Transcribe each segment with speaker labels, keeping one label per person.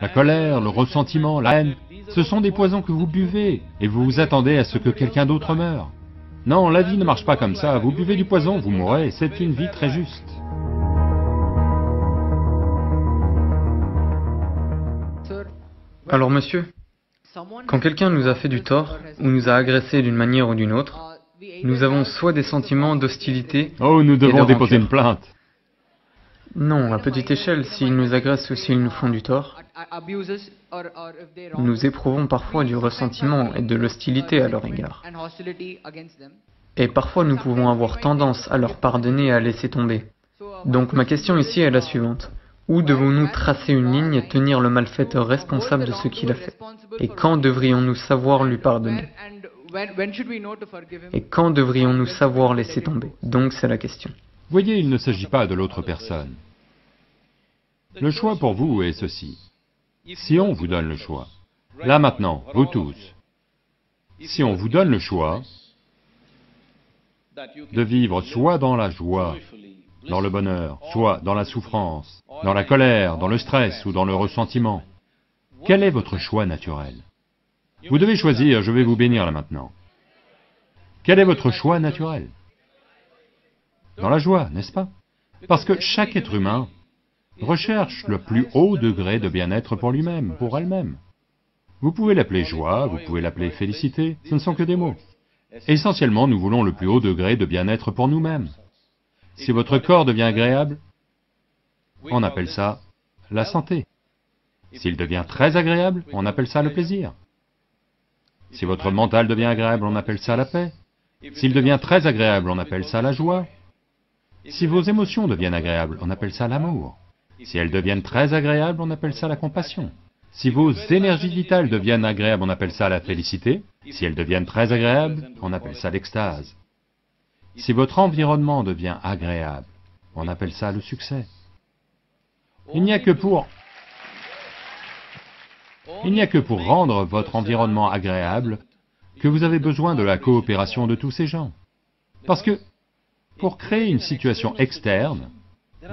Speaker 1: La colère, le ressentiment, la haine, ce sont des poisons que vous buvez, et vous vous attendez à ce que quelqu'un d'autre meure. Non, la vie ne marche pas comme ça, vous buvez du poison, vous mourrez, c'est une vie très juste.
Speaker 2: Alors monsieur, quand quelqu'un nous a fait du tort, ou nous a agressés d'une manière ou d'une autre, nous avons soit des sentiments d'hostilité...
Speaker 1: Oh, nous devons déposer
Speaker 2: rancœur.
Speaker 1: une plainte.
Speaker 2: Non, à petite échelle, s'ils nous agressent ou s'ils nous font du tort, nous éprouvons parfois du ressentiment et de l'hostilité à leur égard. Et parfois nous pouvons avoir tendance à leur pardonner et à laisser tomber. Donc ma question ici est la suivante. Où devons-nous tracer une ligne et tenir le malfaiteur responsable de ce qu'il a fait? Et quand devrions-nous savoir lui pardonner? Et quand devrions-nous savoir laisser tomber? Donc c'est la question.
Speaker 1: Voyez, il ne s'agit pas de l'autre personne. Le choix pour vous est ceci. Si on vous donne le choix, là maintenant, vous tous, si on vous donne le choix de vivre soit dans la joie, dans le bonheur, soit dans la souffrance, dans la colère, dans le stress ou dans le ressentiment, quel est votre choix naturel? Vous devez choisir, je vais vous bénir là maintenant. Quel est votre choix naturel? Dans la joie, n'est-ce pas? Parce que chaque être humain recherche le plus haut degré de bien-être pour lui-même, pour elle-même. Vous pouvez l'appeler joie, vous pouvez l'appeler félicité, ce ne sont que des mots. Essentiellement, nous voulons le plus haut degré de bien-être pour nous-mêmes. Si votre corps devient agréable, on appelle ça la santé. S'il devient très agréable, on appelle ça le plaisir. Si votre mental devient agréable, on appelle ça la paix. S'il devient très agréable, on appelle ça la joie. Si vos émotions deviennent agréables, on appelle ça l'amour. Si elles deviennent très agréables, on appelle ça la compassion. Si vos énergies vitales deviennent agréables, on appelle ça la félicité. Si elles deviennent très agréables, on appelle ça l'extase. Si votre environnement devient agréable, on appelle ça le succès. Il n'y a que pour rendre votre environnement agréable que vous avez besoin de la coopération de tous ces gens. Parce que, pour créer une situation externe,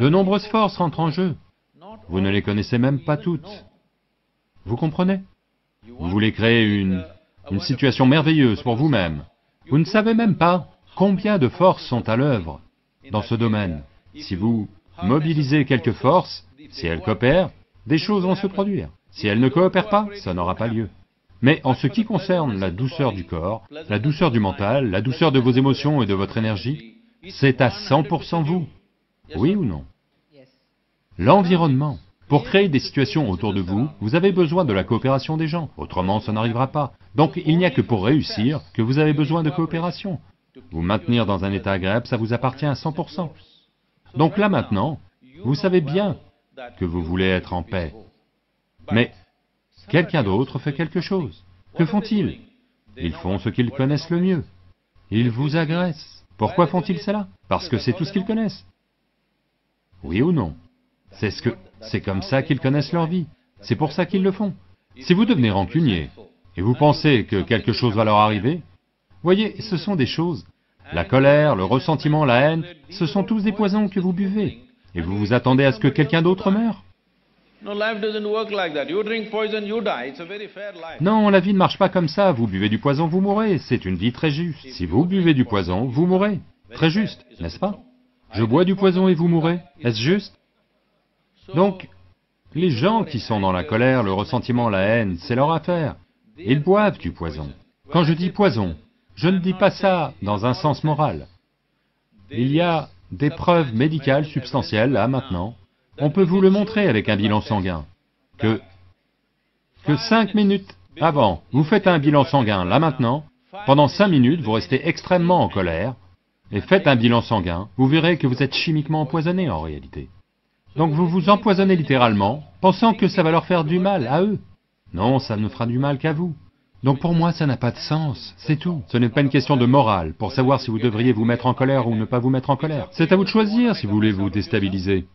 Speaker 1: de nombreuses forces rentrent en jeu. Vous ne les connaissez même pas toutes. Vous comprenez? Vous voulez créer une situation merveilleuse pour vous-même. Vous ne savez même pas combien de forces sont à l'œuvre dans ce domaine. Si vous mobilisez quelques forces, si elles coopèrent, des choses vont se produire. Si elles ne coopèrent pas, ça n'aura pas lieu. Mais en ce qui concerne la douceur du corps, la douceur du mental, la douceur de vos émotions et de votre énergie, c'est à 100% vous. Oui ou non? L'environnement. Pour créer des situations autour de vous, vous avez besoin de la coopération des gens, autrement ça n'arrivera pas. Donc il n'y a que pour réussir que vous avez besoin de coopération. Vous maintenir dans un état agréable, ça vous appartient à 100%. Donc là maintenant, vous savez bien que vous voulez être en paix. Mais quelqu'un d'autre fait quelque chose. Que font-ils? Ils font ce qu'ils connaissent le mieux. Ils vous agressent. Pourquoi font-ils cela? Parce que c'est tout ce qu'ils connaissent. Oui ou non? C'est comme ça qu'ils connaissent leur vie. C'est pour ça qu'ils le font. Si vous devenez rancunier, et vous pensez que quelque chose va leur arriver, voyez, ce sont des choses. La colère, le ressentiment, la haine, ce sont tous des poisons que vous buvez. Et vous vous attendez à ce que quelqu'un d'autre meure? Non, la vie ne marche pas comme ça. Vous buvez du poison, vous mourrez. C'est une vie très juste. Si vous buvez du poison, vous mourrez. Très juste, n'est-ce pas? Je bois du poison et vous mourrez. Est-ce juste? Donc, les gens qui sont dans la colère, le ressentiment, la haine, c'est leur affaire. Ils boivent du poison. Quand je dis poison, je ne dis pas ça dans un sens moral. Il y a des preuves médicales substantielles, là, maintenant. On peut vous le montrer avec un bilan sanguin. Que 5 minutes avant, vous faites un bilan sanguin, là, maintenant. Pendant 5 minutes, vous restez extrêmement en colère, et faites un bilan sanguin, vous verrez que vous êtes chimiquement empoisonné en réalité. Donc vous vous empoisonnez littéralement, pensant que ça va leur faire du mal à eux. Non, ça ne fera du mal qu'à vous. Donc pour moi, ça n'a pas de sens, c'est tout. Ce n'est pas une question de morale, pour savoir si vous devriez vous mettre en colère ou ne pas vous mettre en colère. C'est à vous de choisir si vous voulez vous déstabiliser.